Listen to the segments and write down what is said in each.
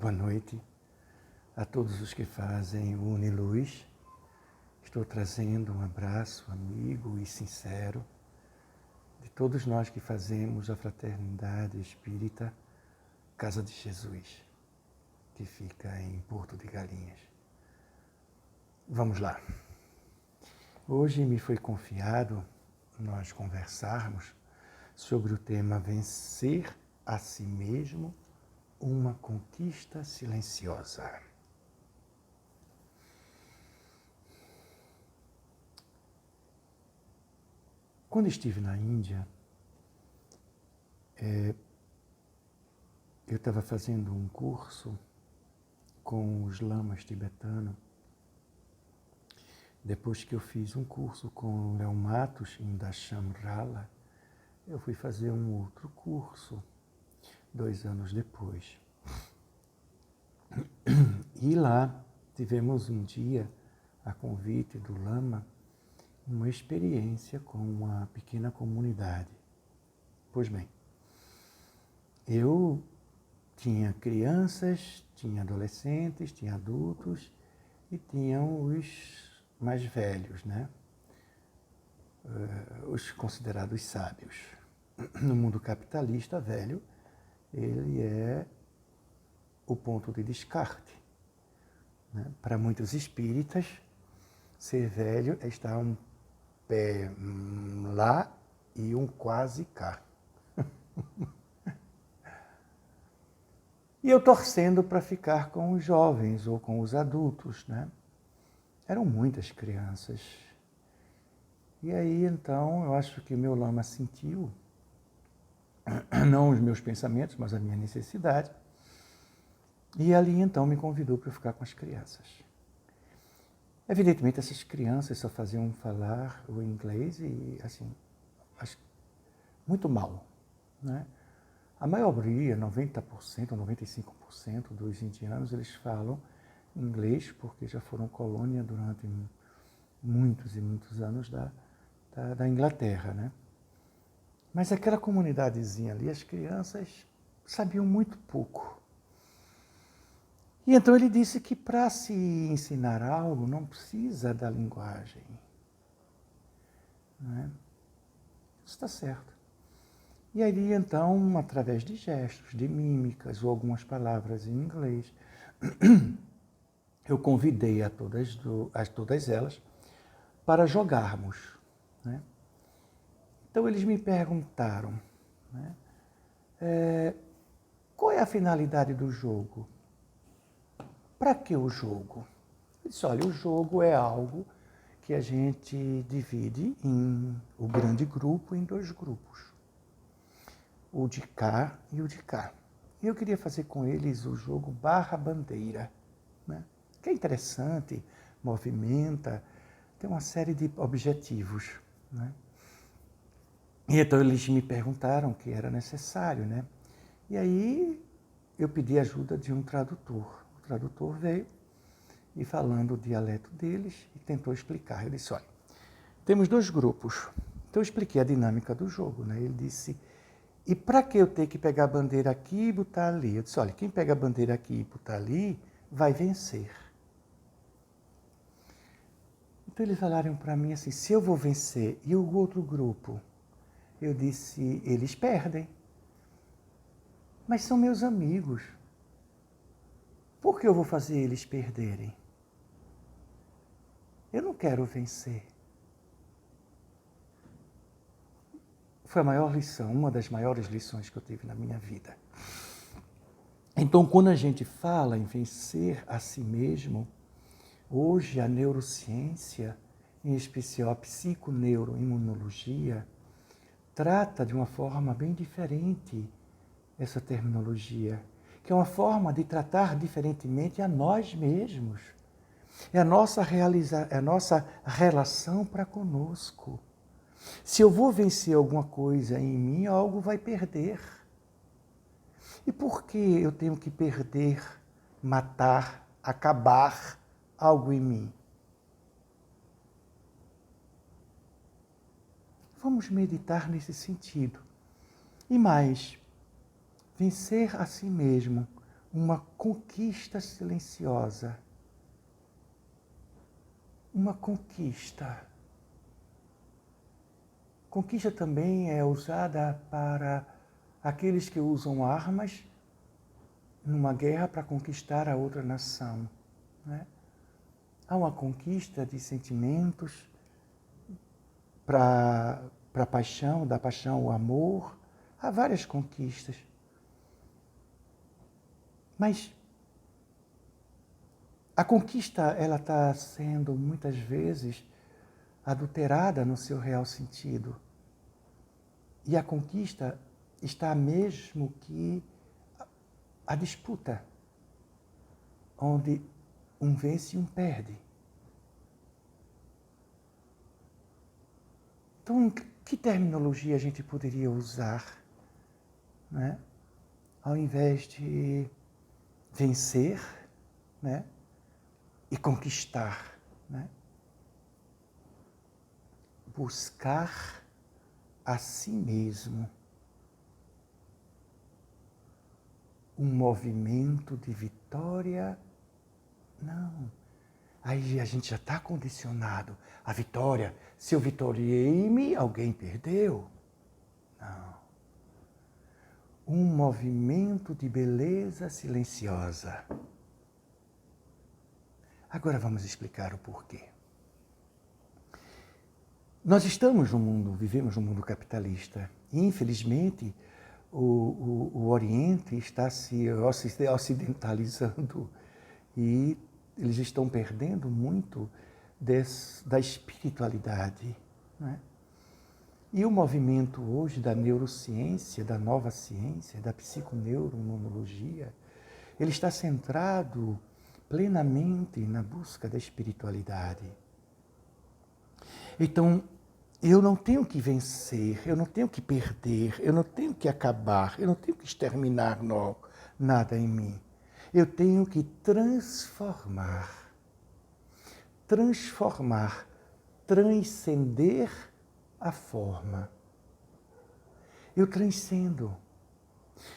Boa noite a todos os que fazem o Uniluz. Estou trazendo um abraço amigo e sincero de todos nós que fazemos a Fraternidade Espírita Casa de Jesus, que fica em Porto de Galinhas. Vamos lá. Hoje me foi confiado nós conversarmos sobre o tema Vencer a si mesmo, uma conquista silenciosa. Quando estive na Índia, eu estava fazendo um curso com os lamas tibetanos. Depois que eu fiz um curso com Léo Matos em Dashamrala, eu fui fazer um outro curso 2 anos depois. E lá tivemos um dia, a convite do Lama, uma experiência com uma pequena comunidade. Pois bem, eu tinha crianças, tinha adolescentes, tinha adultos e tinham os mais velhos, né? Os considerados sábios. No mundo capitalista, velho, ele é o ponto de descarte. Né? Para muitos espíritas, ser velho é estar um pé lá e um quase cá. E eu torcendo para ficar com os jovens ou com os adultos, né? Eram muitas crianças. E aí, então, eu acho que o meu lama sentiu, não os meus pensamentos, mas a minha necessidade. E ali, então, me convidou para eu ficar com as crianças. Evidentemente, essas crianças só faziam falar o inglês e, assim, muito mal, né? A maioria, 90%, 95% dos indianos, eles falam inglês porque já foram colônia durante muitos e muitos anos da Inglaterra, né? Mas aquela comunidadezinha ali, as crianças sabiam muito pouco. E então ele disse que para se ensinar algo não precisa da linguagem. Né? Isso está certo. E aí, então, através de gestos, de mímicas ou algumas palavras em inglês, eu convidei a todas elas para jogarmos. Né? Então, eles me perguntaram, né, qual é a finalidade do jogo? Para que o jogo? Eu disse, olha, o jogo é algo que a gente divide em o grande grupo em 2 grupos. O de cá e o de cá. E eu queria fazer com eles o jogo barra-bandeira, né? Que é interessante, movimenta, tem uma série de objetivos. Né? E então eles me perguntaram o que era necessário, né? E aí eu pedi ajuda de um tradutor. O tradutor veio e falando o dialeto deles e tentou explicar. Eu disse, olha, temos 2 grupos. Então eu expliquei a dinâmica do jogo, né? Ele disse, e para que eu ter que pegar a bandeira aqui e botar ali? Eu disse, olha, quem pega a bandeira aqui e botar ali, vai vencer. Então eles falaram para mim assim, se eu vou vencer e o outro grupo? Eu disse, eles perdem. Mas são meus amigos. Por que eu vou fazer eles perderem? Eu não quero vencer. Foi a maior lição, uma das maiores lições que eu tive na minha vida. Então, quando a gente fala em vencer a si mesmo, hoje a neurociência, em especial a psiconeuroimunologia, trata de uma forma bem diferente essa terminologia, que é uma forma de tratar diferentemente a nós mesmos. É a nossa relação para conosco. Se eu vou vencer alguma coisa em mim, algo vai perder. E por que eu tenho que perder, matar, acabar algo em mim? Vamos meditar nesse sentido. E mais, vencer a si mesmo, uma conquista silenciosa. Uma conquista. Conquista também é usada para aqueles que usam armas numa guerra para conquistar a outra nação, né? Há uma conquista de sentimentos para a paixão, da paixão o amor. Há várias conquistas. Mas a conquista, ela está sendo muitas vezes adulterada no seu real sentido. E a conquista está mesmo que a disputa, onde um vence e um perde. Então, que terminologia a gente poderia usar, né? Ao invés de vencer, né? E conquistar, né? Buscar a si mesmo um movimento de vitória. Não. Aí a gente já está condicionado. A vitória, se eu vitoriei-me, alguém perdeu. Não. Um movimento de beleza silenciosa. Agora vamos explicar o porquê. Nós estamos no mundo, vivemos num mundo capitalista. E, infelizmente, o Oriente está se ocidentalizando e eles estão perdendo muito da espiritualidade, né? E o movimento hoje da neurociência, da nova ciência, da psiconeuroimunologia, ele está centrado plenamente na busca da espiritualidade. Então, eu não tenho que vencer, eu não tenho que perder, eu não tenho que acabar, eu não tenho que exterminar nada em mim. Eu tenho que transformar, transcender a forma. Eu transcendo.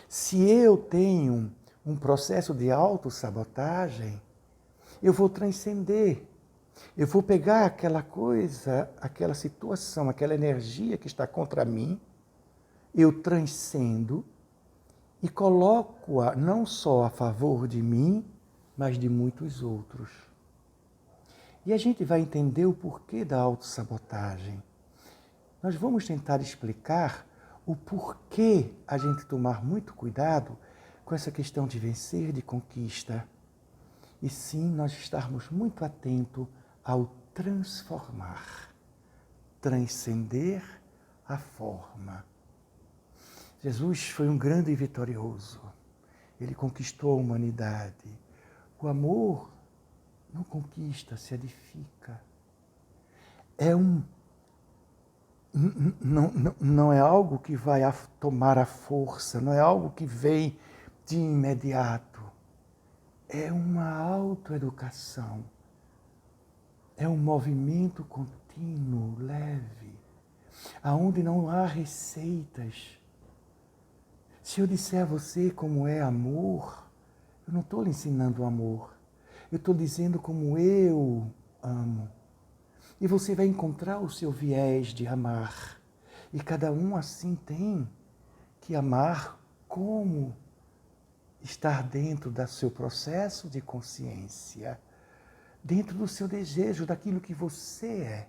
Se eu tenho um processo de autossabotagem, eu vou transcender. Eu vou pegar aquela coisa, aquela situação, aquela energia que está contra mim, eu transcendo e coloco-a não só a favor de mim, mas de muitos outros. E a gente vai entender o porquê da autossabotagem. Nós vamos tentar explicar o porquê a gente tomar muito cuidado com essa questão de vencer, de conquista. E sim, nós estarmos muito atentos ao transformar, transcender a forma. Jesus foi um grande vitorioso. Ele conquistou a humanidade. O amor não conquista, se edifica. Não é algo que vai tomar a força, não é algo que vem de imediato. É uma autoeducação. É um movimento contínuo, leve, aonde não há receitas. Se eu disser a você como é amor, eu não estou lhe ensinando amor. Eu estou dizendo como eu amo. E você vai encontrar o seu viés de amar. E cada um assim tem que amar como estar dentro do seu processo de consciência, dentro do seu desejo, daquilo que você é.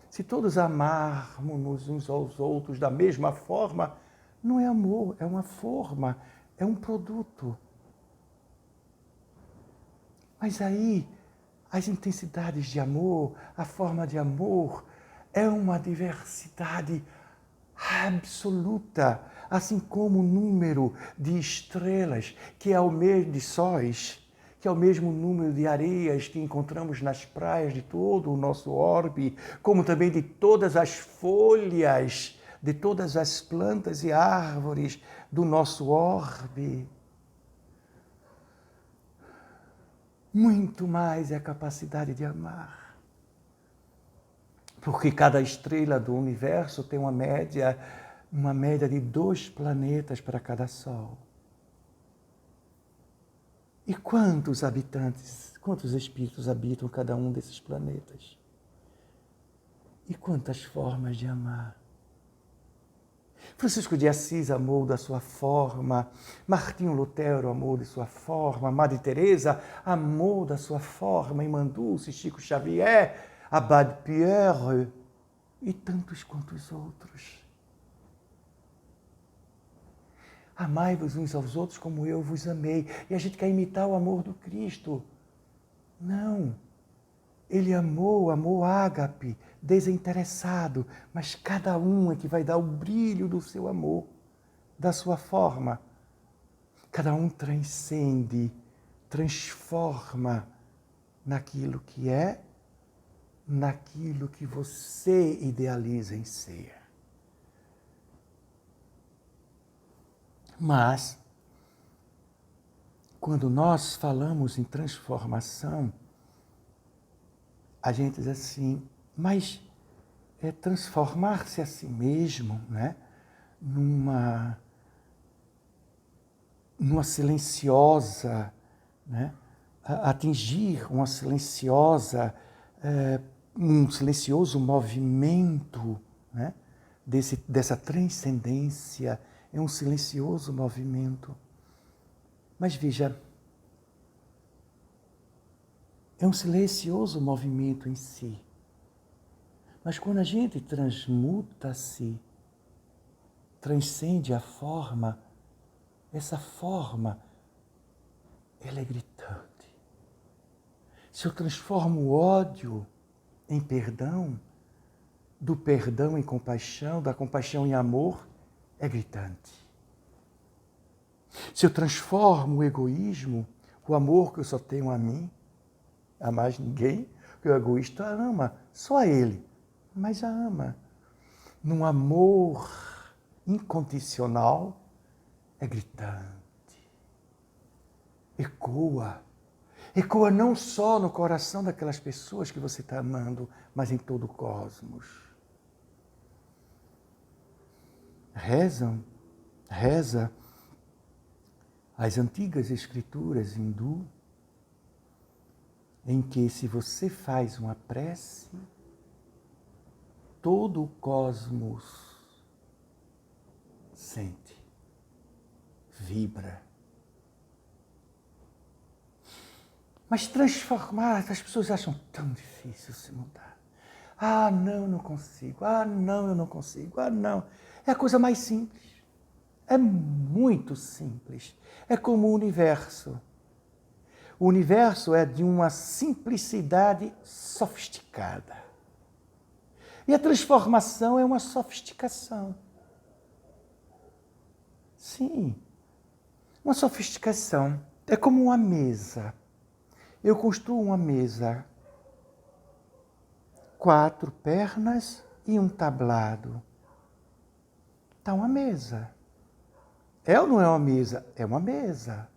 Se todos amarmos uns aos outros da mesma forma, não é amor, é uma forma, é um produto. Mas aí, as intensidades de amor, a forma de amor, é uma diversidade absoluta, assim como o número de estrelas, que é o mesmo de sóis, que é o mesmo número de areias que encontramos nas praias de todo o nosso orbe, como também de todas as folhas, de todas as plantas e árvores do nosso orbe. Muito mais é a capacidade de amar. Porque cada estrela do universo tem uma média de 2 planetas para cada sol. E quantos habitantes, quantos espíritos habitam cada um desses planetas? E quantas formas de amar? Francisco de Assis amou da sua forma, Martinho Lutero amou de sua forma, Madre Teresa amou da sua forma, Irmã Dulce, Chico Xavier, Abade Pierre e tantos quantos outros. Amai-vos uns aos outros como eu vos amei. E a gente quer imitar o amor do Cristo. Não. Ele amou ágape, desinteressado, mas cada um é que vai dar o brilho do seu amor, da sua forma. Cada um transcende, transforma naquilo que é, naquilo que você idealiza em ser. Mas, quando nós falamos em transformação, a gente diz assim, mas é transformar-se a si mesmo, né? numa silenciosa, né? Atingir uma silenciosa, um silencioso movimento, né? Dessa transcendência, é um silencioso movimento. Mas veja, é um silencioso movimento em si. Mas quando a gente transmuta-se, transcende a forma, essa forma, ela é gritante. Se eu transformo o ódio em perdão, do perdão em compaixão, da compaixão em amor, é gritante. Se eu transformo o egoísmo, o amor que eu só tenho a mim, a mais ninguém, porque o egoísta ama só a ele, mas a ama. Num amor incondicional, é gritante. Ecoa. Ecoa não só no coração daquelas pessoas que você está amando, mas em todo o cosmos. Reza as antigas escrituras hindu, em que se você faz uma prece, todo o cosmos sente, vibra. Mas transformar, as pessoas acham tão difícil se mudar. Ah, não, não consigo. Ah, não, eu não consigo. Ah, não. É a coisa mais simples. É muito simples. É como o universo. O universo é de uma simplicidade sofisticada. E a transformação é uma sofisticação. Sim, uma sofisticação. É como uma mesa. Eu construo uma mesa, 4 pernas e um tablado. Está uma mesa. É ou não é uma mesa? É uma mesa.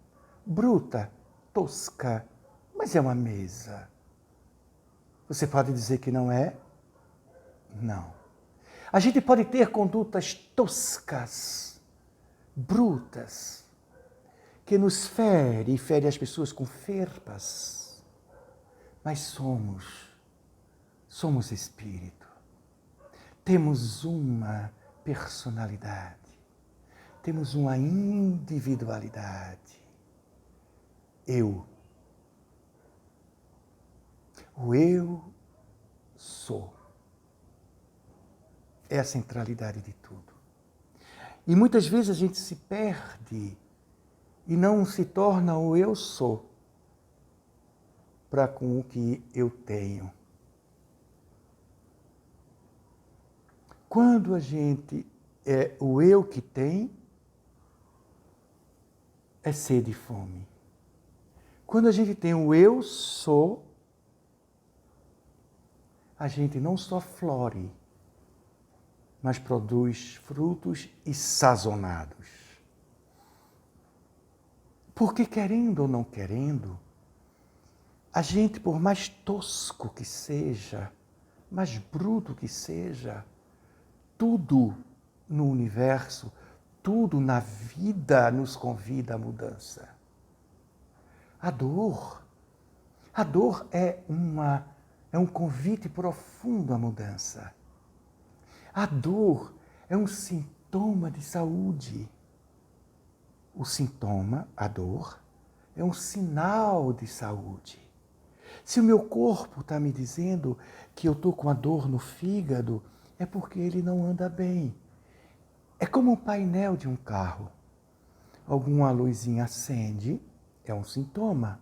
Bruta, tosca, mas é uma mesa. Você pode dizer que não é? Não. A gente pode ter condutas toscas, brutas, que nos fere e fere as pessoas com ferpas. Mas somos espírito. Temos uma personalidade. Temos uma individualidade. Eu. O eu sou. É a centralidade de tudo. E muitas vezes a gente se perde e não se torna o eu sou para com o que eu tenho. Quando a gente é o eu que tem, é sede e fome. Quando a gente tem o eu sou, a gente não só flore, mas produz frutos e sazonados. Porque querendo ou não querendo, a gente, por mais tosco que seja, mais bruto que seja, tudo no universo, tudo na vida nos convida à mudança. A dor. A dor é um convite profundo à mudança. A dor é um sintoma de saúde. O sintoma, a dor, é um sinal de saúde. Se o meu corpo está me dizendo que eu estou com a dor no fígado, é porque ele não anda bem. É como um painel de um carro. Alguma luzinha acende, é um sintoma.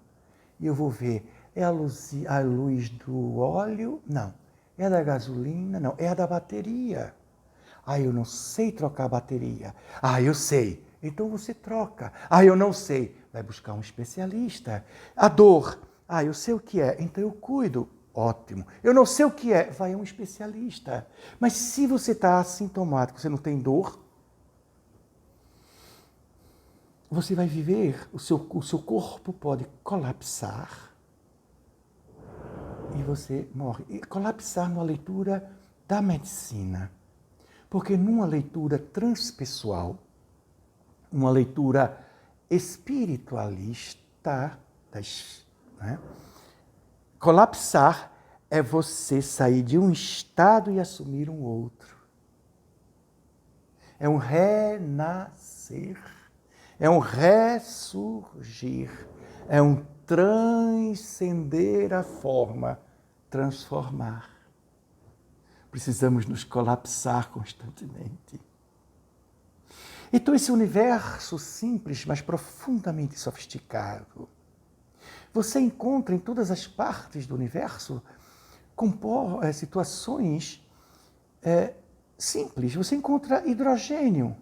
E eu vou ver, é a luz do óleo? Não. É da gasolina? Não. É a da bateria. Ah, eu não sei trocar a bateria. Ah, eu sei. Então você troca. Ah, eu não sei. Vai buscar um especialista. A dor. Ah, eu sei o que é. Então eu cuido. Ótimo. Eu não sei o que é. Vai a um especialista. Mas se você está assintomático, você não tem dor, você vai viver, o seu corpo pode colapsar e você morre. E colapsar numa leitura da medicina. Porque numa leitura transpessoal, uma leitura espiritualista, né? Colapsar é você sair de um estado e assumir um outro. É um renascer. É um ressurgir, é um transcender a forma, transformar. Precisamos nos colapsar constantemente. Então esse universo simples, mas profundamente sofisticado, você encontra em todas as partes do universo situações simples. Você encontra hidrogênio.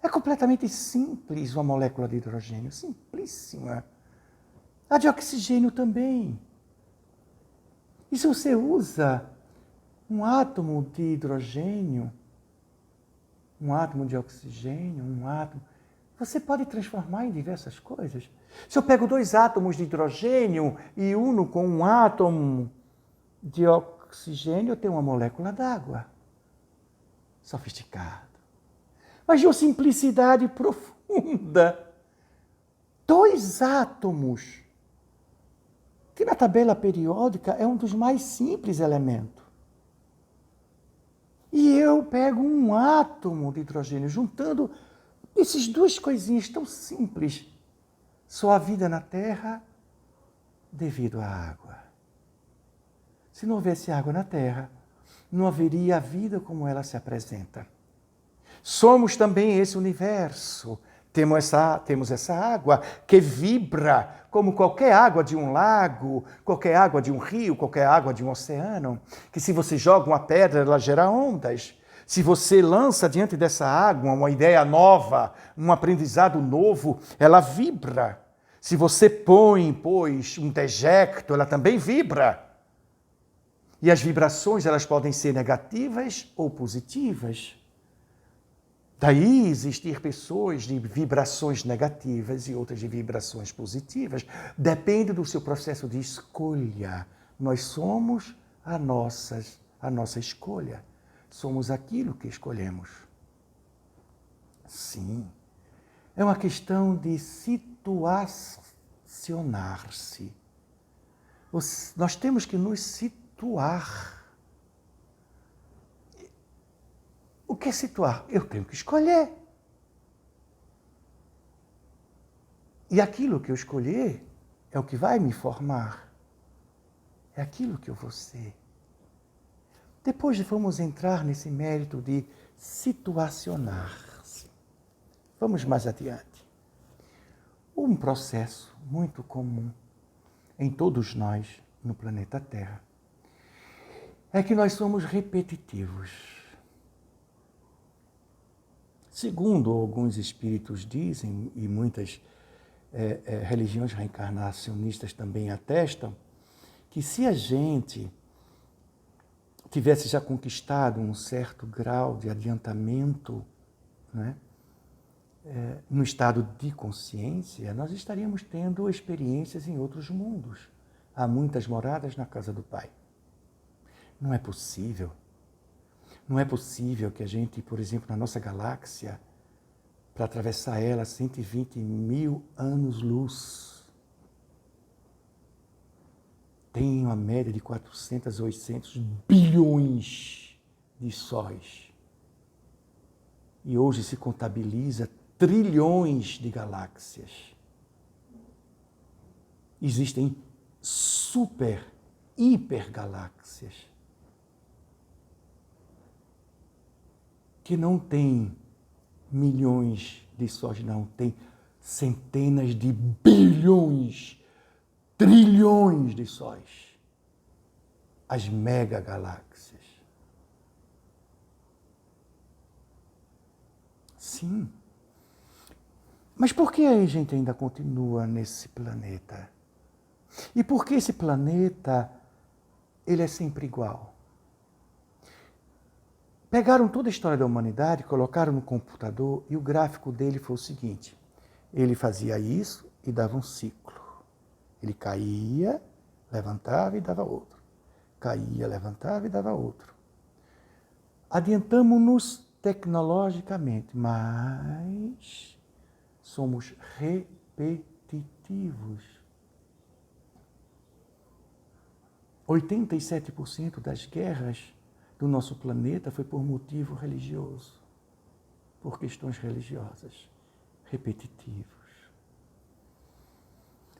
É completamente simples uma molécula de hidrogênio, simplíssima. A de oxigênio também. E se você usa um átomo de hidrogênio, um átomo de oxigênio, você pode transformar em diversas coisas. Se eu pego 2 átomos de hidrogênio e uno com um átomo de oxigênio, eu tenho uma molécula d'água. Sofisticado. Mas de uma simplicidade profunda. 2 átomos, que na tabela periódica é um dos mais simples elementos. E eu pego um átomo de hidrogênio, juntando essas 2 coisinhas tão simples. Só há vida na Terra devido à água. Se não houvesse água na Terra, não haveria a vida como ela se apresenta. Somos também esse universo. Temos essa água que vibra como qualquer água de um lago, qualquer água de um rio, qualquer água de um oceano, que se você joga uma pedra, ela gera ondas. Se você lança diante dessa água uma ideia nova, um aprendizado novo, ela vibra. Se você põe, pois, um dejecto, ela também vibra. E as vibrações, elas podem ser negativas ou positivas. Daí existir pessoas de vibrações negativas e outras de vibrações positivas. Depende do seu processo de escolha. Nós somos a nossa escolha. Somos aquilo que escolhemos. Sim. É uma questão de situacionar-se. Nós temos que nos situar. O que é situar? Eu tenho que escolher. E aquilo que eu escolher é o que vai me formar. É aquilo que eu vou ser. Depois vamos entrar nesse mérito de situacionar-se. Vamos mais adiante. Um processo muito comum em todos nós no planeta Terra é que nós somos repetitivos. Segundo alguns espíritos dizem, e muitas religiões reencarnacionistas também atestam, que se a gente tivesse já conquistado um certo grau de adiantamento, né, no estado de consciência, nós estaríamos tendo experiências em outros mundos. Há muitas moradas na casa do Pai. Não é possível. Não é possível que a gente, por exemplo, na nossa galáxia, para atravessar ela 120 mil anos-luz, tem uma média de 400 a 800 bilhões de sóis. E hoje se contabiliza trilhões de galáxias. Existem hipergaláxias que não têm milhões de sóis, não, tem centenas de bilhões, trilhões de sóis. As megagaláxias. Sim. Mas por que a gente ainda continua nesse planeta? E por que esse planeta, ele é sempre igual? Pegaram toda a história da humanidade, colocaram no computador e o gráfico dele foi o seguinte. Ele fazia isso e dava um ciclo. Ele caía, levantava e dava outro. Caía, levantava e dava outro. Adiantamos-nos tecnologicamente, mas somos repetitivos. 87% das guerras do nosso planeta foi por motivo religioso, por questões religiosas, repetitivos.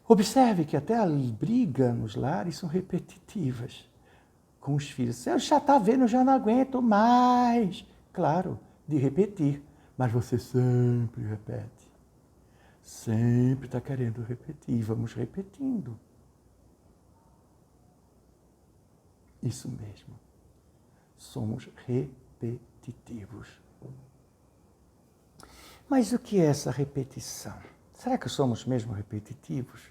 Observe que até a briga nos lares são repetitivas com os filhos. Você já está vendo, eu já não aguento mais. Claro, de repetir, mas você sempre repete. Sempre está querendo repetir, vamos repetindo. Isso mesmo. Somos repetitivos. Mas o que é essa repetição? Será que somos mesmo repetitivos?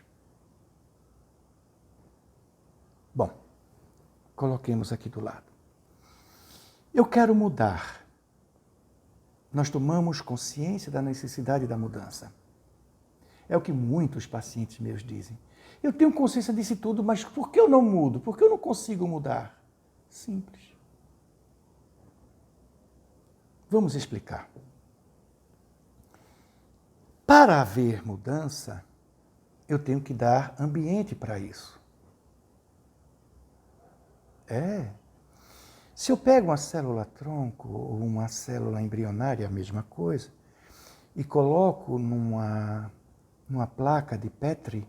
Bom, coloquemos aqui do lado. Eu quero mudar. Nós tomamos consciência da necessidade da mudança. É o que muitos pacientes meus dizem. Eu tenho consciência disso tudo, mas por que eu não mudo? Por que eu não consigo mudar? Simples. Vamos explicar. Para haver mudança, eu tenho que dar ambiente para isso. Se eu pego uma célula-tronco ou uma célula embrionária, a mesma coisa, e coloco numa placa de Petri,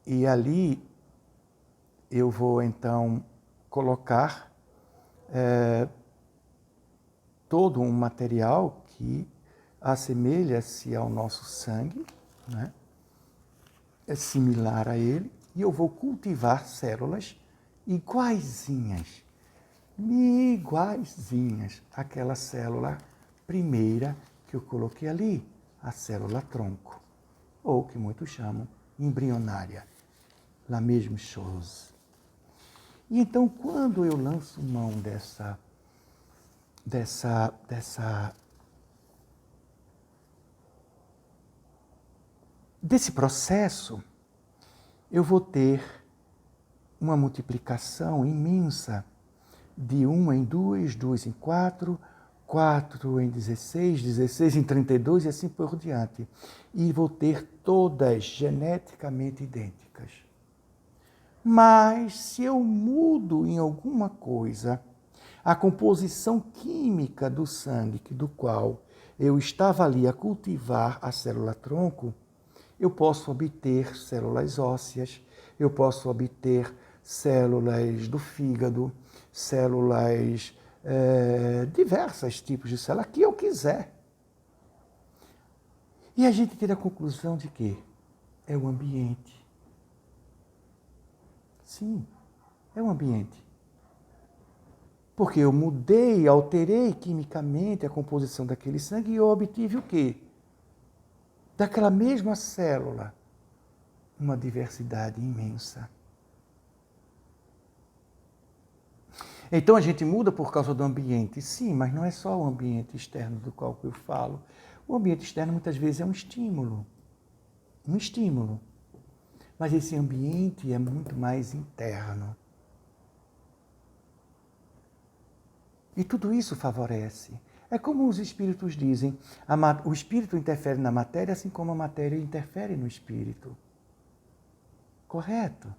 e ali eu vou então colocar todo um material que assemelha-se ao nosso sangue, né? É similar a ele, e eu vou cultivar células iguaizinhas àquela célula primeira que eu coloquei ali, a célula-tronco, ou que muitos chamam embrionária, la mesma chose. E então, quando eu lanço mão desse processo, eu vou ter uma multiplicação imensa de 1 em 2, 2 em 4, 4 em 16, 16 em 32 e assim por diante. E vou ter todas geneticamente idênticas. Mas se eu mudo em alguma coisa a composição química do sangue, do qual eu estava ali a cultivar a célula-tronco, eu posso obter células ósseas, eu posso obter células do fígado, células, diversos tipos de células, que eu quiser. E a gente tira a conclusão de que é o ambiente. Sim, é o ambiente. Porque eu mudei, alterei quimicamente a composição daquele sangue e eu obtive o quê? Daquela mesma célula, uma diversidade imensa. Então a gente muda por causa do ambiente, sim, mas não é só o ambiente externo do qual eu falo. O ambiente externo muitas vezes é um estímulo. Mas esse ambiente é muito mais interno. E tudo isso favorece. É como os espíritos dizem, o espírito interfere na matéria, assim como a matéria interfere no espírito. Correto?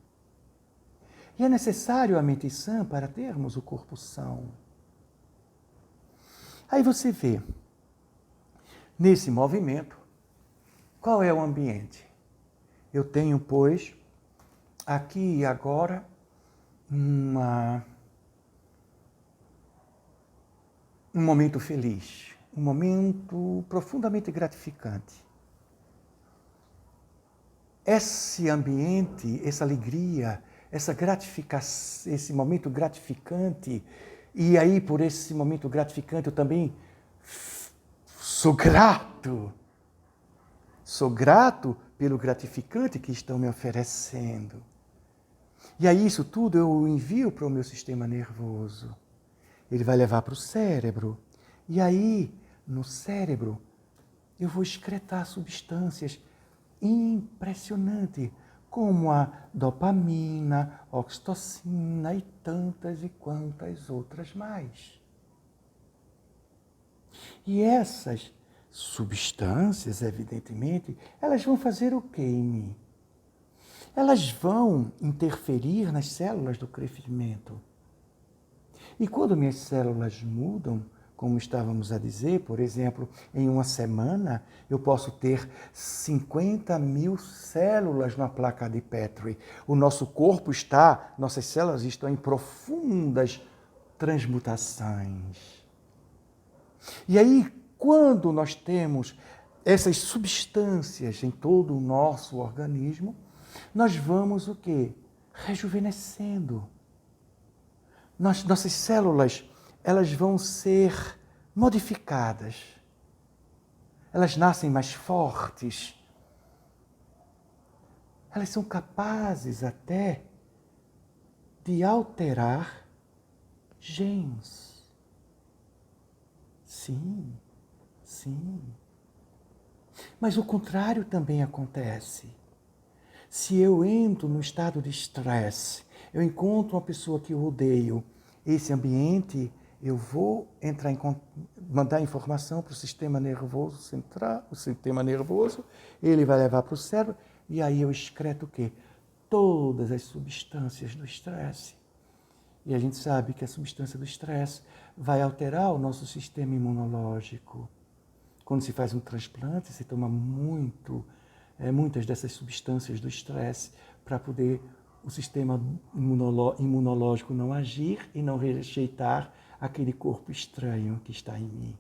E é necessário a mente sã para termos o corpo são. Aí você vê, nesse movimento, qual é o ambiente? Eu tenho, pois, aqui e agora, um momento feliz, um momento profundamente gratificante. Esse ambiente, essa alegria, essa gratificação, esse momento gratificante, e aí por esse momento gratificante eu também sou grato. Sou grato pelo gratificante que estão me oferecendo. E aí isso tudo eu envio para o meu sistema nervoso. Ele vai levar para o cérebro. E aí, no cérebro, eu vou excretar substâncias impressionantes, como a dopamina, oxitocina e tantas e quantas outras mais. E essas substâncias, evidentemente, elas vão fazer o que em mim? Elas vão interferir nas células do crescimento. E quando minhas células mudam, como estávamos a dizer, por exemplo, em uma semana eu posso ter 50.000 células na placa de Petri. O nosso corpo nossas células estão em profundas transmutações. E aí, quando nós temos essas substâncias em todo o nosso organismo, nós vamos o quê? Rejuvenescendo. Nossas células, elas vão ser modificadas. Elas nascem mais fortes. Elas são capazes até de alterar genes. Sim, sim. Mas o contrário também acontece. Se eu entro no estado de estresse, eu encontro uma pessoa que eu odeio, esse ambiente, eu vou mandar informação para o sistema nervoso central, o sistema nervoso, ele vai levar para o cérebro, e aí eu excreto o quê? Todas as substâncias do estresse. E a gente sabe que a substância do estresse vai alterar o nosso sistema imunológico. Quando se faz um transplante, se toma muitas dessas substâncias do estresse para poder o sistema imunológico não agir e não rejeitar aquele corpo estranho que está em mim.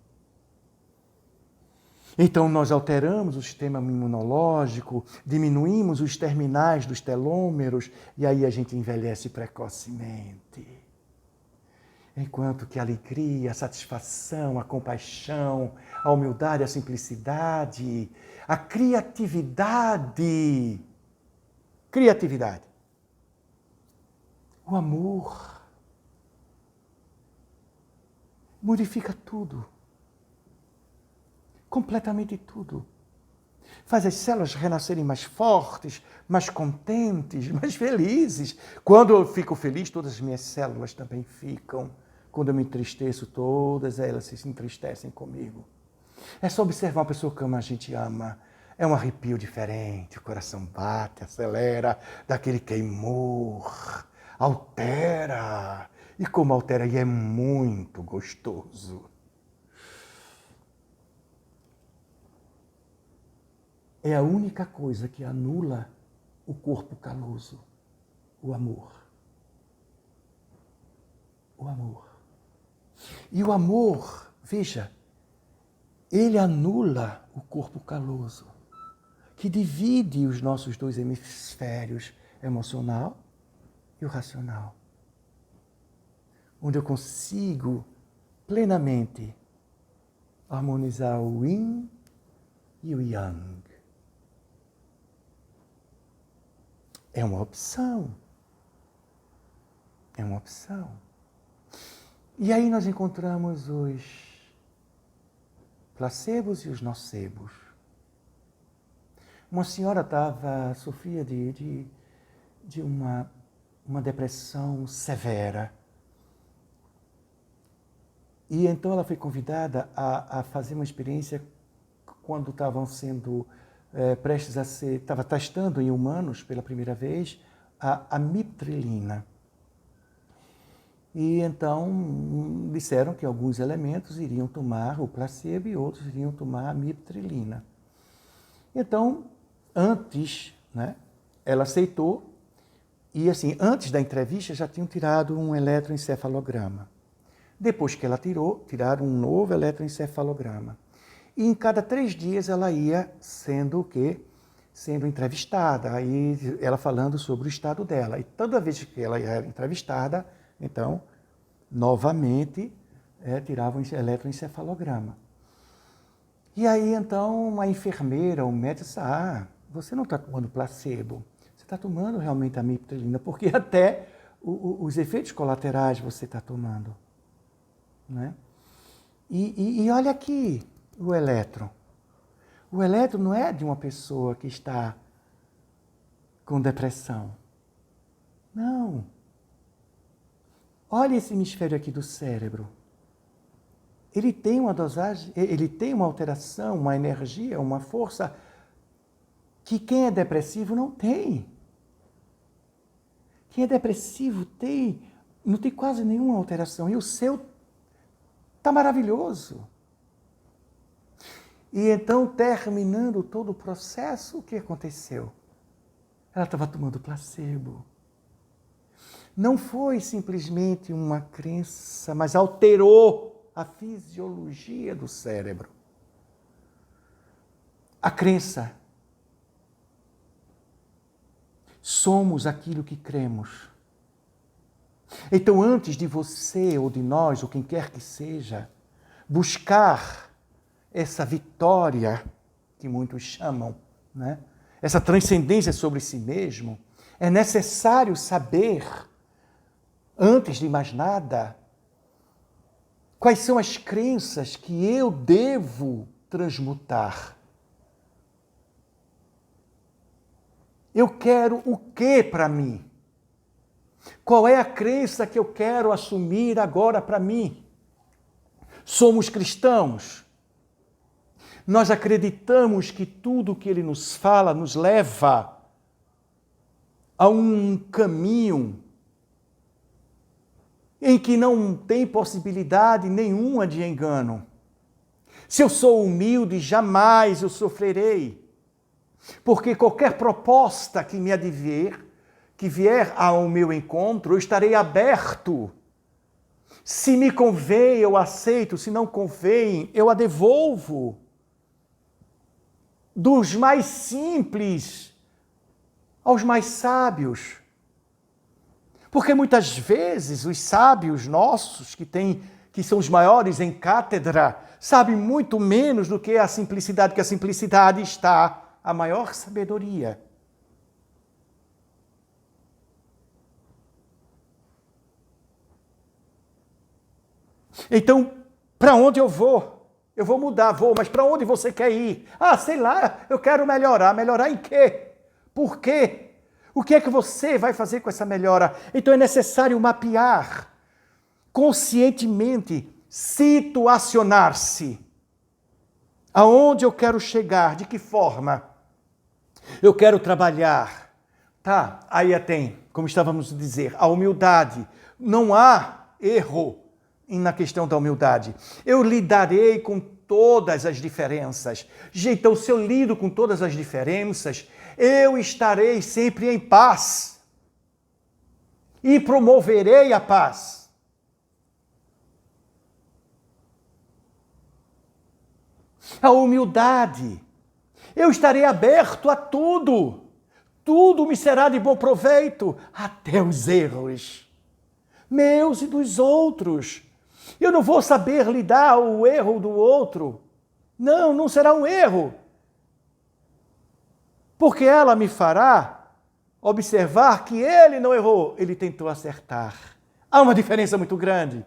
Então nós alteramos o sistema imunológico, diminuímos os terminais dos telômeros e aí a gente envelhece precocemente. Enquanto que a alegria, a satisfação, a compaixão, a humildade, a simplicidade, a criatividade, o amor, modifica tudo, completamente tudo. Faz as células renascerem mais fortes, mais contentes, mais felizes. Quando eu fico feliz, todas as minhas células também ficam. Quando eu me entristeço, todas elas se entristecem comigo. É só observar uma pessoa como a gente ama. É um arrepio diferente, o coração bate, acelera, daquele queimor, altera. E como altera, e é muito gostoso. É a única coisa que anula o corpo caloso, o amor. O amor. E o amor, veja, ele anula o corpo caloso, que divide os nossos dois hemisférios, emocional e o racional. Onde eu consigo plenamente harmonizar o yin e o yang. É uma opção. É uma opção. E aí nós encontramos os placebos e os nocebos. Uma senhora sofria de uma depressão severa. E então ela foi convidada a fazer uma experiência quando estavam sendo prestes a ser, estava testando em humanos pela primeira vez a amitrilina. E então disseram que alguns elementos iriam tomar o placebo e outros iriam tomar a amitrilina. Então, antes, né, ela aceitou e assim, antes da entrevista já tinham tirado um eletroencefalograma. Depois que ela tirou, tiraram um novo eletroencefalograma. E em cada 3 dias ela ia sendo o quê? Sendo entrevistada, aí ela falando sobre o estado dela. E toda vez que ela era entrevistada, então, novamente, tiravam o eletroencefalograma. E aí, então, uma enfermeira, um médico disse, você não está tomando placebo, você está tomando realmente a amitrilina, porque até os efeitos colaterais você está tomando. Né? E olha aqui o elétron. O elétron não é de uma pessoa que está com depressão. Não. Olha esse hemisfério aqui do cérebro. Ele tem uma dosagem, ele tem uma alteração, uma energia, uma força que quem é depressivo não tem. Quem é depressivo não tem quase nenhuma alteração. E o seu está maravilhoso. E então, terminando todo o processo, o que aconteceu? Ela estava tomando placebo. Não foi simplesmente uma crença, mas alterou a fisiologia do cérebro. A crença. Somos aquilo que cremos. Então, antes de você ou de nós, ou quem quer que seja, buscar essa vitória, que muitos chamam, né? Essa transcendência sobre si mesmo, é necessário saber, antes de mais nada, quais são as crenças que eu devo transmutar. Eu quero o que para mim? Qual é a crença que eu quero assumir agora para mim? Somos cristãos. Nós acreditamos que tudo que ele nos fala nos leva a um caminho em que não tem possibilidade nenhuma de engano. Se eu sou humilde, jamais eu sofrerei. Porque qualquer proposta que me advier, que vier ao meu encontro, eu estarei aberto. Se me convém, eu aceito. Se não convém, eu a devolvo. Dos mais simples aos mais sábios. Porque muitas vezes os sábios nossos, que são os maiores em cátedra, sabem muito menos do que a simplicidade, porque a simplicidade está a maior sabedoria. Então, para onde eu vou? Eu vou mudar, mas para onde você quer ir? Sei lá, eu quero melhorar. Melhorar em quê? Por quê? O que é que você vai fazer com essa melhora? Então é necessário mapear, conscientemente, situacionar-se. Aonde eu quero chegar? De que forma? Eu quero trabalhar. Aí tem, como estávamos a dizer, a humildade. Não há erro na questão da humildade. Eu lidarei com todas as diferenças. Então, se eu lido com todas as diferenças, eu estarei sempre em paz. E promoverei a paz. A humildade. Eu estarei aberto a tudo. Tudo me será de bom proveito, até os erros. Meus e dos outros. Eu não vou saber lidar o erro do outro. Não será um erro. Porque ela me fará observar que ele não errou, ele tentou acertar. Há uma diferença muito grande.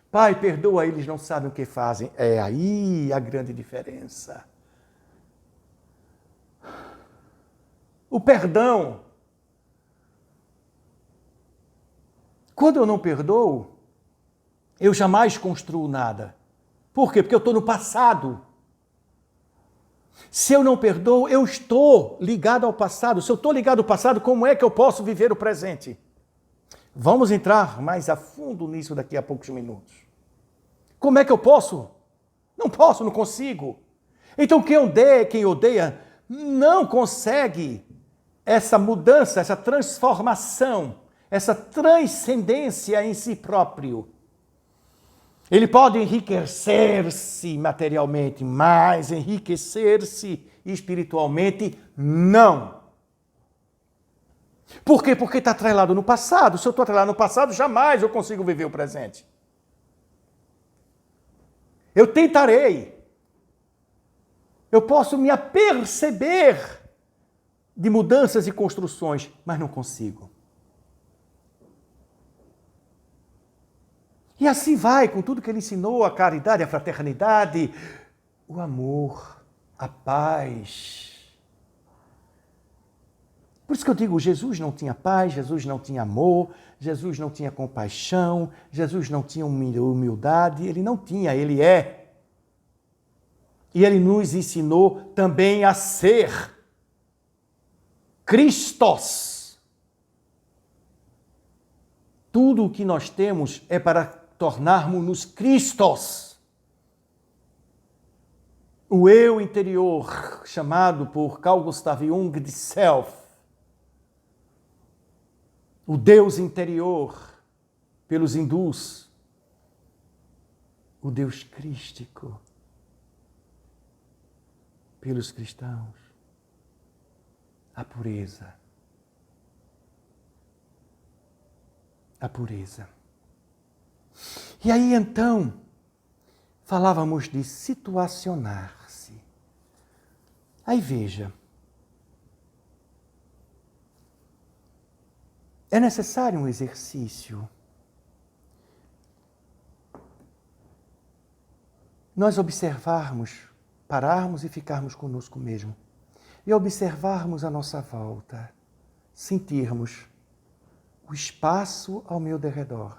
Pai, perdoa, eles não sabem o que fazem. É aí a grande diferença. O perdão. Quando eu não perdoo, eu jamais construo nada. Por quê? Porque eu estou no passado. Se eu não perdoo, eu estou ligado ao passado. Se eu estou ligado ao passado, como é que eu posso viver o presente? Vamos entrar mais a fundo nisso daqui a poucos minutos. Como é que eu posso? Não posso, não consigo. Então quem odeia não consegue essa mudança, essa transformação, essa transcendência em si próprio. Ele pode enriquecer-se materialmente, mas enriquecer-se espiritualmente, não. Por quê? Porque está atrelado no passado. Se eu estou atrelado no passado, jamais eu consigo viver o presente. Eu tentarei. Eu posso me aperceber de mudanças e construções, mas não consigo. E assim vai, com tudo que ele ensinou, a caridade, a fraternidade, o amor, a paz. Por isso que eu digo, Jesus não tinha paz, Jesus não tinha amor, Jesus não tinha compaixão, Jesus não tinha humildade, ele não tinha, ele é. E ele nos ensinou também a ser Cristos. Tudo o que nós temos é para tornarmos-nos Cristos. O eu interior, chamado por Carl Gustav Jung de Self. O Deus interior, pelos hindus. O Deus crístico, pelos cristãos. A pureza. A pureza. E aí então, falávamos de situacionar-se. Aí veja, é necessário um exercício. Nós observarmos, pararmos e ficarmos conosco mesmo. E observarmos a nossa volta, sentirmos o espaço ao meu derredor.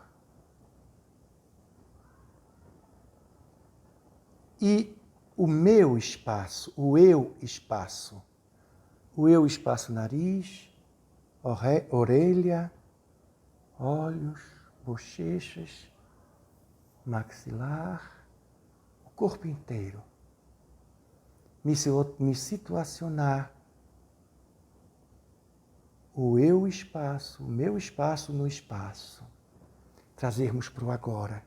E o meu espaço, o eu espaço nariz, orelha, olhos, bochechas, maxilar, o corpo inteiro. Me situacionar o eu espaço, o meu espaço no espaço. Trazermos para o agora.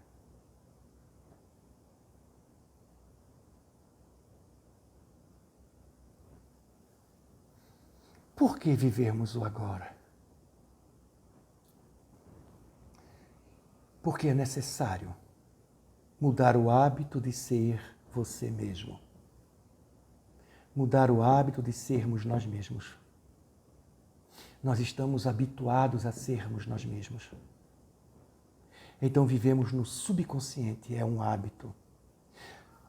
Por que vivermos o agora? Porque é necessário mudar o hábito de ser você mesmo. Mudar o hábito de sermos nós mesmos. Nós estamos habituados a sermos nós mesmos. Então vivemos no subconsciente, é um hábito.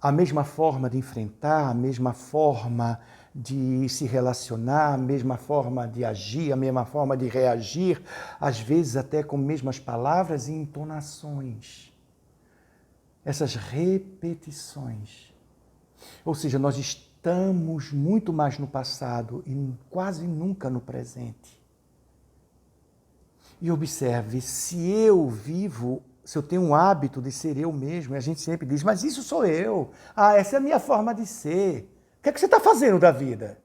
A mesma forma de enfrentar, a mesma forma de se relacionar, a mesma forma de agir, a mesma forma de reagir, às vezes até com as mesmas palavras e entonações. Essas repetições. Ou seja, nós estamos muito mais no passado e quase nunca no presente. E observe, se eu tenho um hábito de ser eu mesmo, e a gente sempre diz, mas isso sou eu. Ah, essa é a minha forma de ser. O que é que você está fazendo da vida?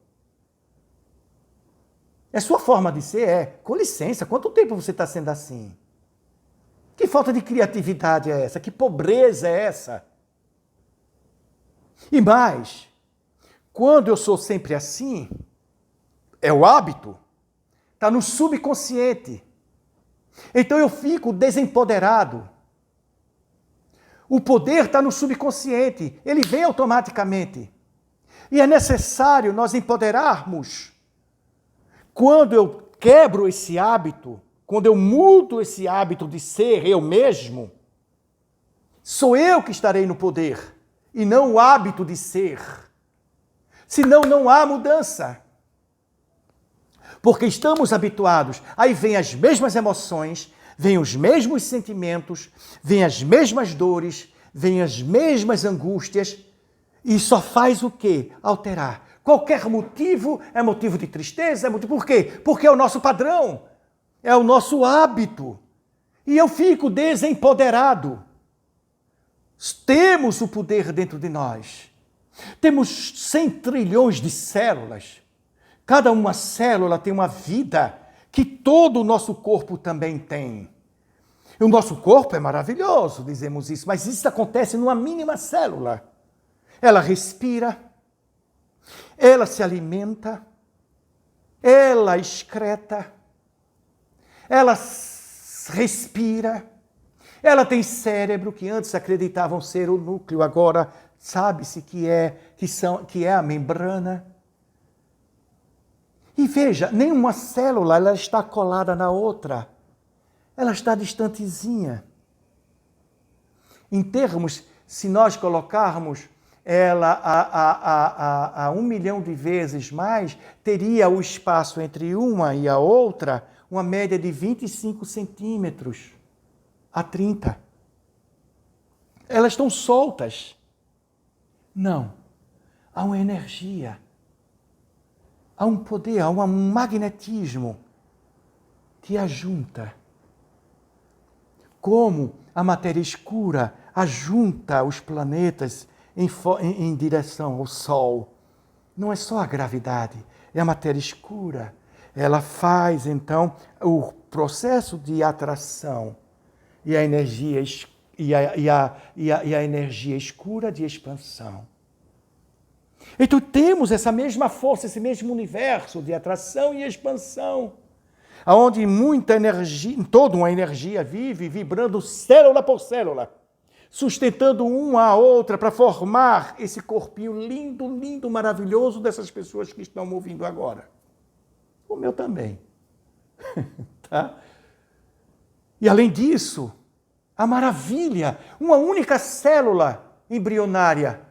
É sua forma de ser? É. Com licença, quanto tempo você está sendo assim? Que falta de criatividade é essa? Que pobreza é essa? E mais, quando eu sou sempre assim, é o hábito, está no subconsciente. Então eu fico desempoderado. O poder está no subconsciente, ele vem automaticamente. E é necessário nós empoderarmos. Quando eu quebro esse hábito, quando eu mudo esse hábito de ser eu mesmo, sou eu que estarei no poder, e não o hábito de ser. Senão não há mudança. Porque estamos habituados, aí vem as mesmas emoções, vem os mesmos sentimentos, vem as mesmas dores, vem as mesmas angústias, e só faz o quê? Alterar. Qualquer motivo é motivo de tristeza. Por quê? Porque é o nosso padrão, é o nosso hábito. E eu fico desempoderado. Temos o poder dentro de nós. Temos 100 trilhões de células. Cada uma célula tem uma vida que todo o nosso corpo também tem. E o nosso corpo é maravilhoso, dizemos isso, mas isso acontece numa mínima célula. Ela respira, ela se alimenta, ela excreta, ela respira, ela tem cérebro, que antes acreditavam ser o núcleo, agora sabe-se que é a membrana. E veja, nenhuma célula ela está colada na outra. Ela está distantezinha. Em termos, se nós colocarmos ela a 1 milhão de vezes mais, teria o espaço entre uma e a outra uma média de 25 centímetros a 30. Elas estão soltas. Não. Há uma energia. Há um poder, há um magnetismo que ajunta. Como a matéria escura ajunta os planetas em direção ao Sol. Não é só a gravidade, é a matéria escura. Ela faz, então, o processo de atração e a energia, a energia escura de expansão. Então temos essa mesma força, esse mesmo universo de atração e expansão, onde muita energia, toda uma energia vive vibrando célula por célula, sustentando uma a outra para formar esse corpinho lindo, lindo, maravilhoso dessas pessoas que estão me ouvindo agora. O meu também. Tá? E além disso, a maravilha, uma única célula embrionária.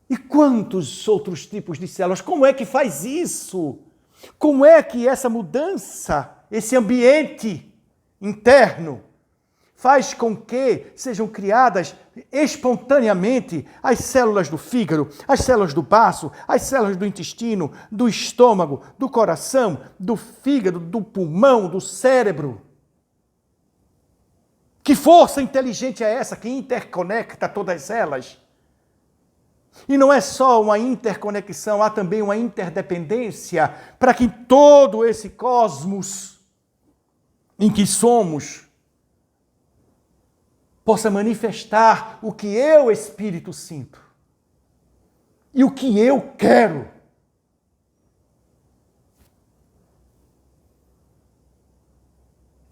E quantos outros tipos de células? Como é que faz isso? Como é que essa mudança, esse ambiente interno, faz com que sejam criadas espontaneamente as células do fígado, as células do baço, as células do intestino, do estômago, do coração, do fígado, do pulmão, do cérebro? Que força inteligente é essa que interconecta todas elas? E não é só uma interconexão, há também uma interdependência para que todo esse cosmos em que somos possa manifestar o que eu, Espírito, sinto e o que eu quero.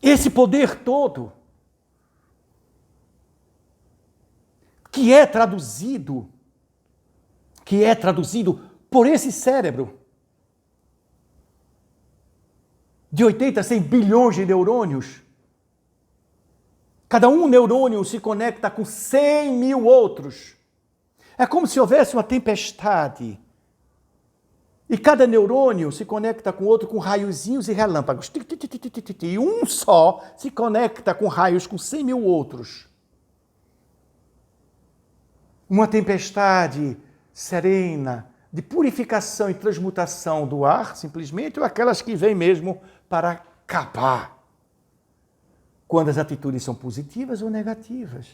Esse poder todo que é traduzido por esse cérebro de 80 a 100 bilhões de neurônios. Cada um neurônio se conecta com 100 mil outros. É como se houvesse uma tempestade. E cada neurônio se conecta com o outro com raiozinhos e relâmpagos. E um só se conecta com raios com 100 mil outros. Uma tempestade serena, de purificação e transmutação do ar, simplesmente, ou aquelas que vêm mesmo para acabar, quando as atitudes são positivas ou negativas.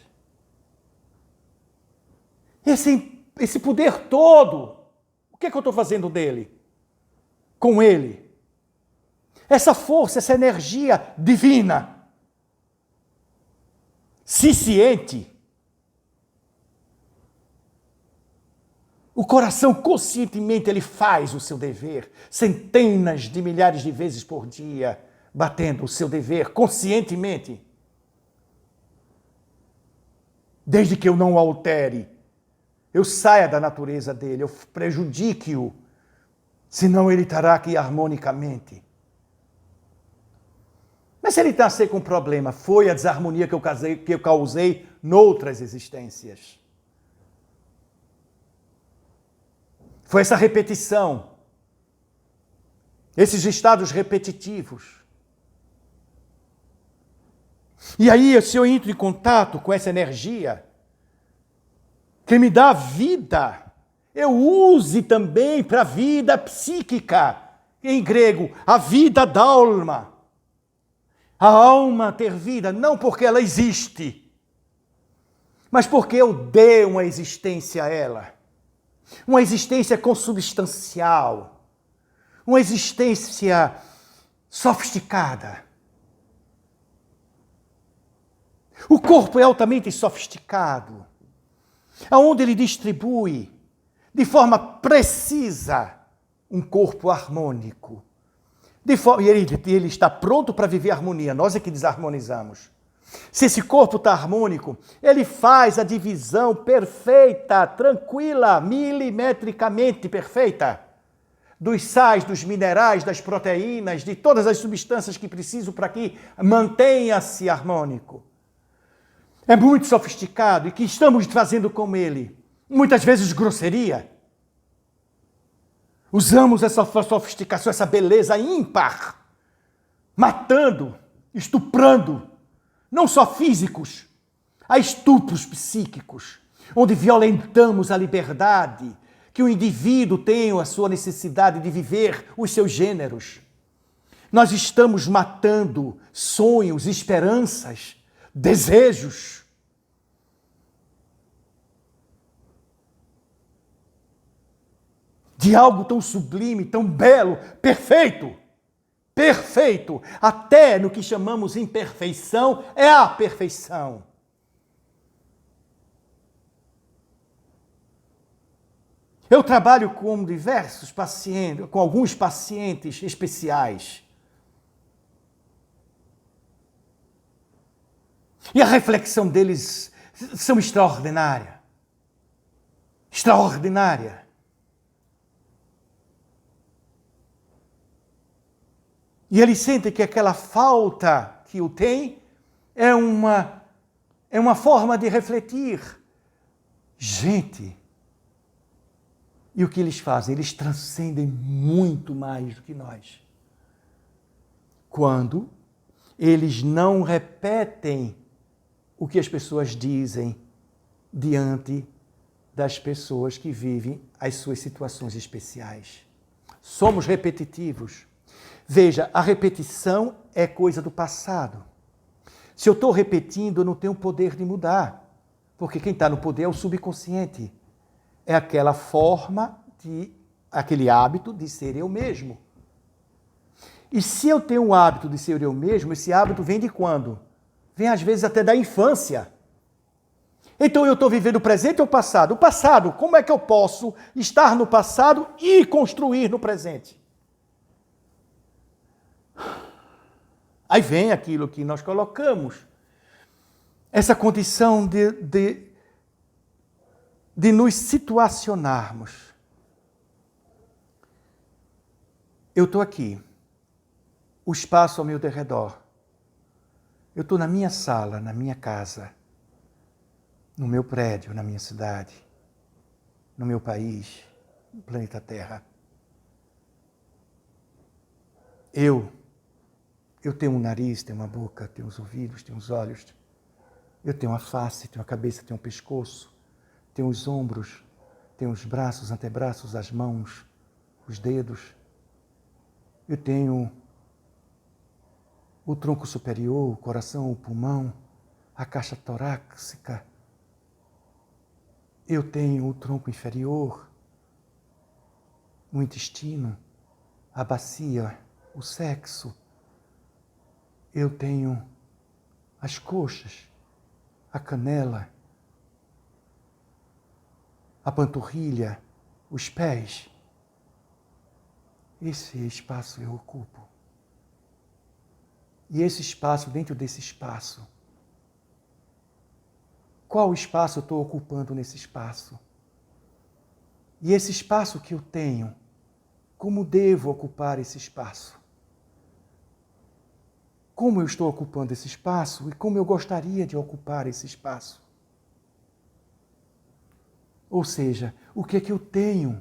Esse poder todo, o que é que eu estou fazendo dele? Com ele? Essa força, essa energia divina, ciente. O coração conscientemente ele faz o seu dever, centenas de milhares de vezes por dia, batendo o seu dever conscientemente. Desde que eu não o altere, eu saia da natureza dele, eu prejudique-o, senão ele estará aqui harmonicamente. Mas se ele nascer com problema, foi a desarmonia que eu causei noutras existências. Foi essa repetição, esses estados repetitivos. E aí, se eu entro em contato com essa energia, que me dá vida, eu use também para a vida psíquica. Em grego, a vida da alma. A alma ter vida, não porque ela existe, mas porque eu dei uma existência a ela. Uma existência consubstancial. Uma existência sofisticada. O corpo é altamente sofisticado, aonde ele distribui de forma precisa um corpo harmônico. E ele está pronto para viver harmonia, nós é que desarmonizamos. Se esse corpo está harmônico, ele faz a divisão perfeita, tranquila, milimetricamente perfeita, dos sais, dos minerais, das proteínas, de todas as substâncias que precisam para que mantenha-se harmônico. É muito sofisticado e que estamos fazendo com ele? Muitas vezes grosseria. Usamos essa sofisticação, essa beleza ímpar, matando, estuprando, não só físicos, há estupros psíquicos, onde violentamos a liberdade, que o indivíduo tem a sua necessidade de viver os seus gêneros. Nós estamos matando sonhos, esperanças, desejos. De algo tão sublime, tão belo, perfeito. Perfeito. Até no que chamamos imperfeição é a perfeição. Eu trabalho com diversos pacientes, com alguns pacientes especiais. E a reflexão deles são extraordinária. Extraordinária. E eles sentem que aquela falta que o tem é uma forma de refletir. Gente, e o que eles fazem? Eles transcendem muito mais do que nós. Quando eles não repetem o que as pessoas dizem diante das pessoas que vivem as suas situações especiais. Somos repetitivos. Veja, a repetição é coisa do passado. Se eu estou repetindo, eu não tenho poder de mudar. Porque quem está no poder é o subconsciente. É aquela forma, aquele hábito de ser eu mesmo. E se eu tenho o hábito de ser eu mesmo, esse hábito vem de quando? Vem às vezes até da infância. Então eu estou vivendo o presente ou o passado? O passado, como é que eu posso estar no passado e construir no presente? Aí vem aquilo que nós colocamos. Essa condição de nos situacionarmos. Eu estou aqui. O espaço ao meu derredor. Eu estou na minha sala, na minha casa. No meu prédio, na minha cidade. No meu país, no planeta Terra. Eu tenho um nariz, tenho uma boca, tenho os ouvidos, tenho os olhos. Eu tenho a face, tenho a cabeça, tenho o pescoço. Tenho os ombros, tenho os braços, antebraços, as mãos, os dedos. Eu tenho o tronco superior, o coração, o pulmão, a caixa torácica. Eu tenho o tronco inferior, o intestino, a bacia, o sexo. Eu tenho as coxas, a canela, a panturrilha, os pés. Esse espaço eu ocupo. E esse espaço, dentro desse espaço, qual espaço eu estou ocupando nesse espaço? E esse espaço que eu tenho, como devo ocupar esse espaço? Como eu estou ocupando esse espaço e como eu gostaria de ocupar esse espaço? Ou seja, o que é que eu tenho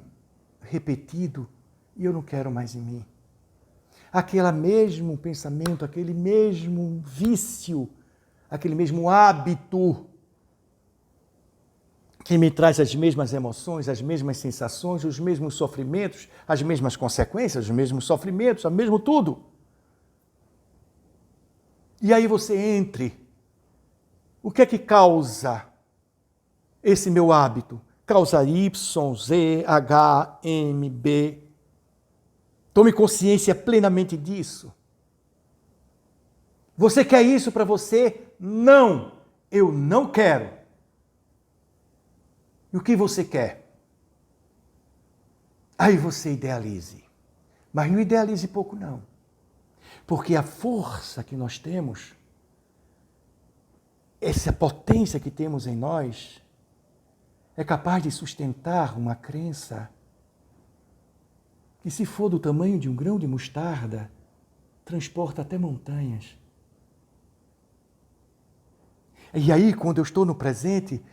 repetido e eu não quero mais em mim? Aquele mesmo pensamento, aquele mesmo vício, aquele mesmo hábito que me traz as mesmas emoções, as mesmas sensações, os mesmos sofrimentos, as mesmas consequências, os mesmos sofrimentos, o mesmo tudo. E aí você entre. O que é que causa esse meu hábito? Causa Y, Z, H, M, B. Tome consciência plenamente disso. Você quer isso para você? Não, eu não quero. E o que você quer? Aí você idealize. Mas não idealize pouco, não. Porque a força que nós temos, essa potência que temos em nós, é capaz de sustentar uma crença que, se for do tamanho de um grão de mostarda, transporta até montanhas. E aí, quando eu estou no presente,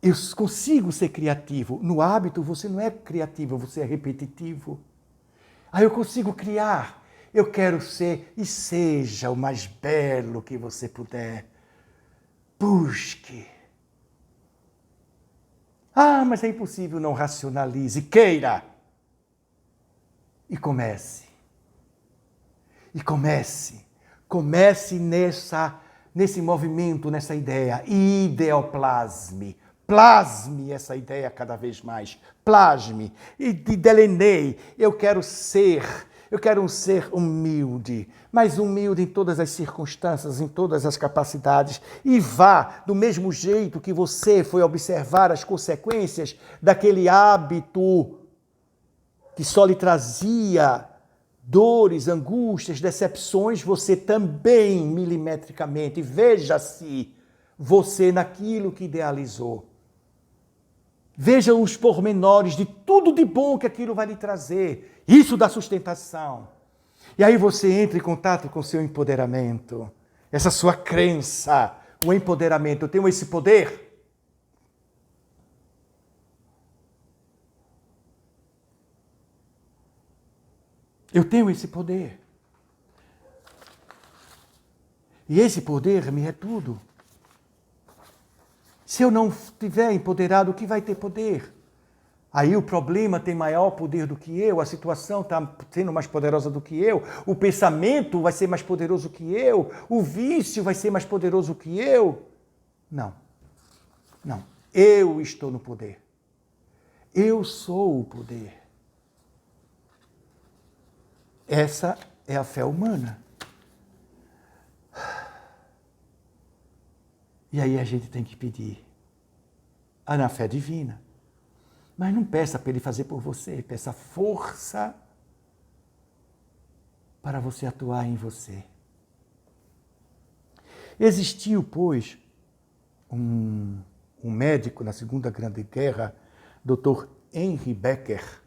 eu consigo ser criativo. No hábito, você não é criativo, você é repetitivo. Aí eu consigo criar. Eu quero ser e seja o mais belo que você puder. Busque. Ah, mas é impossível, não racionalize. Queira. E comece. E comece. Comece nesse movimento, nessa ideia. Ideoplasme. Plasme essa ideia cada vez mais. Plasme. E delineie. Eu quero um ser humilde, mas humilde em todas as circunstâncias, em todas as capacidades. E vá do mesmo jeito que você foi observar as consequências daquele hábito que só lhe trazia dores, angústias, decepções, você também, milimetricamente, veja-se você naquilo que idealizou. Veja os pormenores de tudo de bom que aquilo vai lhe trazer. Isso dá sustentação. E aí você entra em contato com o seu empoderamento. Essa sua crença, o empoderamento. Eu tenho esse poder. Eu tenho esse poder. E esse poder me é tudo. Se eu não estiver empoderado, o que vai ter poder? Aí o problema tem maior poder do que eu, a situação está sendo mais poderosa do que eu, o pensamento vai ser mais poderoso que eu, o vício vai ser mais poderoso que eu. Não. Não. Eu estou no poder. Eu sou o poder. Essa é a fé humana. E aí a gente tem que pedir na fé divina. Mas não peça para ele fazer por você, peça força para você atuar em você. Existiu, pois, um médico na Segunda Grande Guerra, Dr. Henry Becker,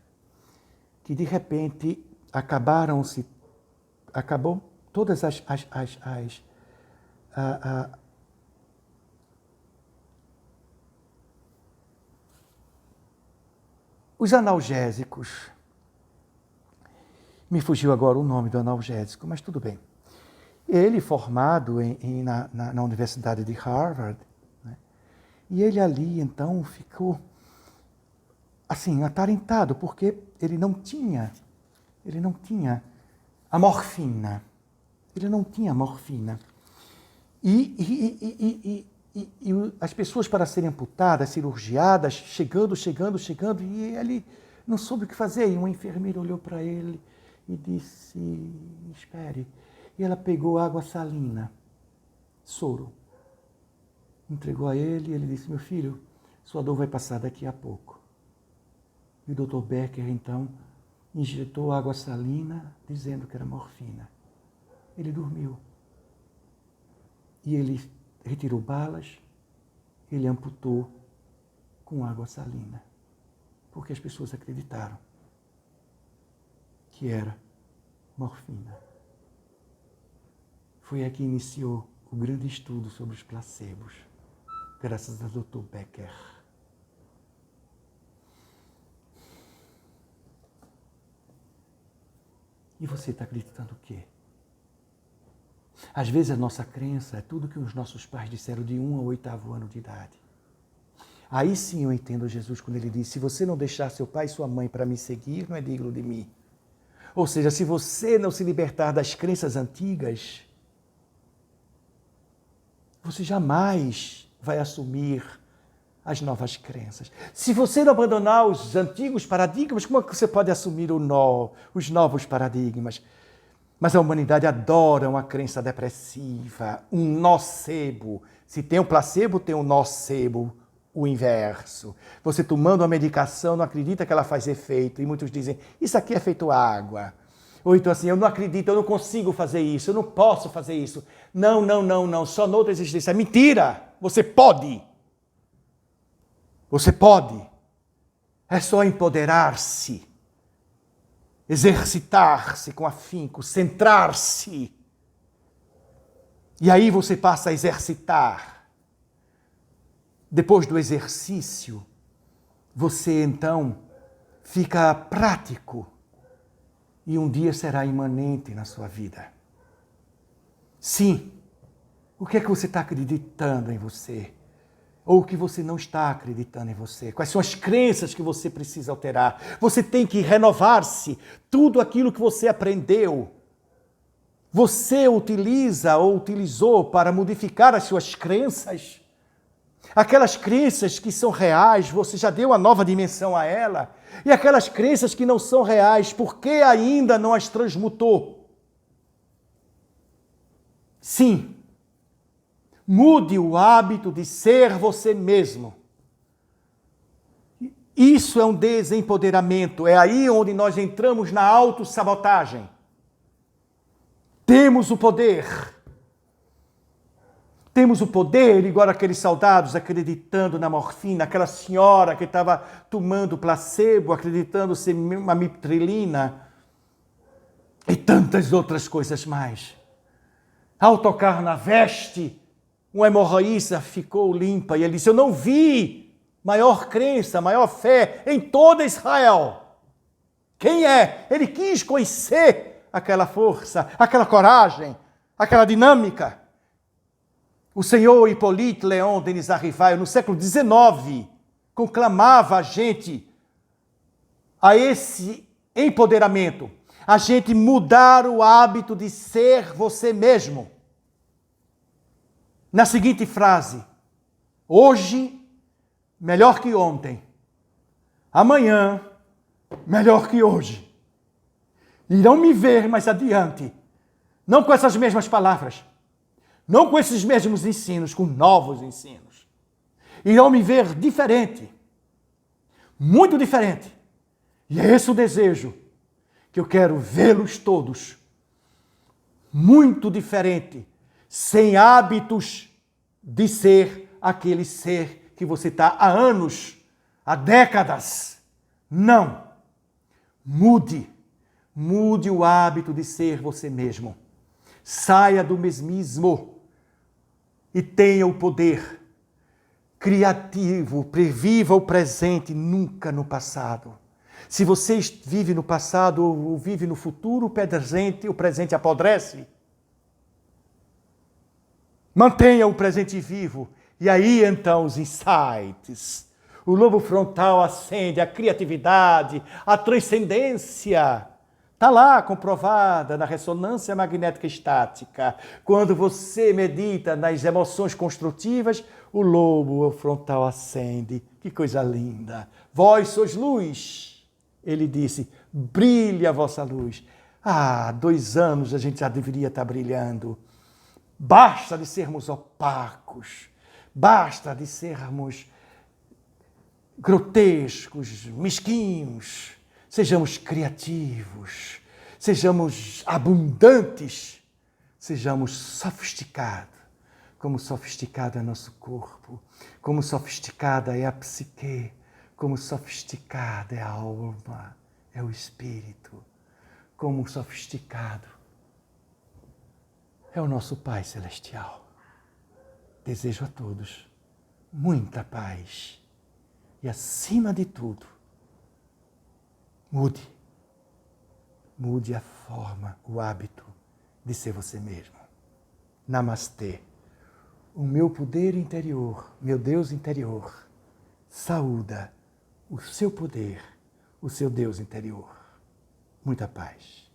que de repente acabou todas os analgésicos. Me fugiu agora o nome do analgésico, mas tudo bem. Ele formado na Universidade de Harvard, né? E ele ali então ficou assim, atarentado, porque ele não tinha a morfina. Ele não tinha morfina. E as pessoas, para serem amputadas, cirurgiadas, chegando, e ele não soube o que fazer. E uma enfermeira olhou para ele e disse, espere. E ela pegou água salina, soro, entregou a ele e ele disse, meu filho, sua dor vai passar daqui a pouco. E o Dr. Becker, então, injetou água salina, dizendo que era morfina. Ele dormiu. E ele retirou balas, ele amputou com água salina. Porque as pessoas acreditaram que era morfina. Foi aí que iniciou o grande estudo sobre os placebos, graças a Dr. Becker. E você está acreditando o quê? Às vezes a nossa crença é tudo que os nossos pais disseram de 1 ao 8º ano de idade. Aí sim eu entendo Jesus quando ele diz, se você não deixar seu pai e sua mãe para me seguir, não é digno de mim. Ou seja, se você não se libertar das crenças antigas, você jamais vai assumir as novas crenças. Se você não abandonar os antigos paradigmas, como é que você pode assumir os novos paradigmas? Mas a humanidade adora uma crença depressiva, um nocebo. Se tem um placebo, tem um nocebo, o inverso. Você tomando uma medicação, não acredita que ela faz efeito. E muitos dizem, isso aqui é feito água. Ou então assim, eu não acredito, eu não consigo fazer isso, eu não posso fazer isso. Não, não, não, não, só noutra existência. Mentira! Você pode! Você pode. É só empoderar-se, exercitar-se com afinco, centrar-se. E aí você passa a exercitar. Depois do exercício, você então fica prático e um dia será imanente na sua vida. Sim, o que é que você está acreditando em você? Ou o que você não está acreditando em você? Quais são as crenças que você precisa alterar? Você tem que renovar-se. Tudo aquilo que você aprendeu, você utiliza ou utilizou para modificar as suas crenças. Aquelas crenças que são reais, você já deu uma nova dimensão a ela. E aquelas crenças que não são reais, por que ainda não as transmutou? Sim. Mude o hábito de ser você mesmo. Isso é um desempoderamento. É aí onde nós entramos na autossabotagem. Temos o poder. Temos o poder, igual aqueles soldados acreditando na morfina, aquela senhora que estava tomando placebo, acreditando ser uma mitrilina e tantas outras coisas mais. Ao tocar na veste, uma hemorroísa ficou limpa e ele disse, eu não vi maior crença, maior fé em toda Israel. Quem é? Ele quis conhecer aquela força, aquela coragem, aquela dinâmica. O senhor Hippolyte Léon Denis Arrivaille, no século XIX, conclamava a gente a esse empoderamento, a gente mudar o hábito de ser você mesmo. Na seguinte frase, hoje, melhor que ontem, amanhã, melhor que hoje. Irão me ver mais adiante, não com essas mesmas palavras, não com esses mesmos ensinos, com novos ensinos. Irão me ver diferente, muito diferente. E é esse o desejo, que eu quero vê-los todos muito diferente, sem hábitos de ser aquele ser que você está há anos, há décadas. Não. Mude. Mude o hábito de ser você mesmo. Saia do mesmismo e tenha o poder criativo, previva o presente, nunca no passado. Se você vive no passado ou vive no futuro, o presente apodrece. Mantenha o presente vivo. E aí, então, os insights. O lobo frontal acende a criatividade, a transcendência. Está lá comprovada na ressonância magnética estática. Quando você medita nas emoções construtivas, o lobo frontal acende. Que coisa linda. Vós sois luz. Ele disse, brilhe a vossa luz. 2 anos a gente já deveria estar brilhando. Basta de sermos opacos, basta de sermos grotescos, mesquinhos, sejamos criativos, sejamos abundantes, sejamos sofisticados, como sofisticado é nosso corpo, como sofisticada é a psique, como sofisticada é a alma, é o espírito, como sofisticado é o nosso Pai Celestial. Desejo a todos muita paz e, acima de tudo, mude a forma, o hábito de ser você mesmo. Namastê. O meu poder interior, meu Deus interior, saúda o seu poder, o seu Deus interior. Muita paz.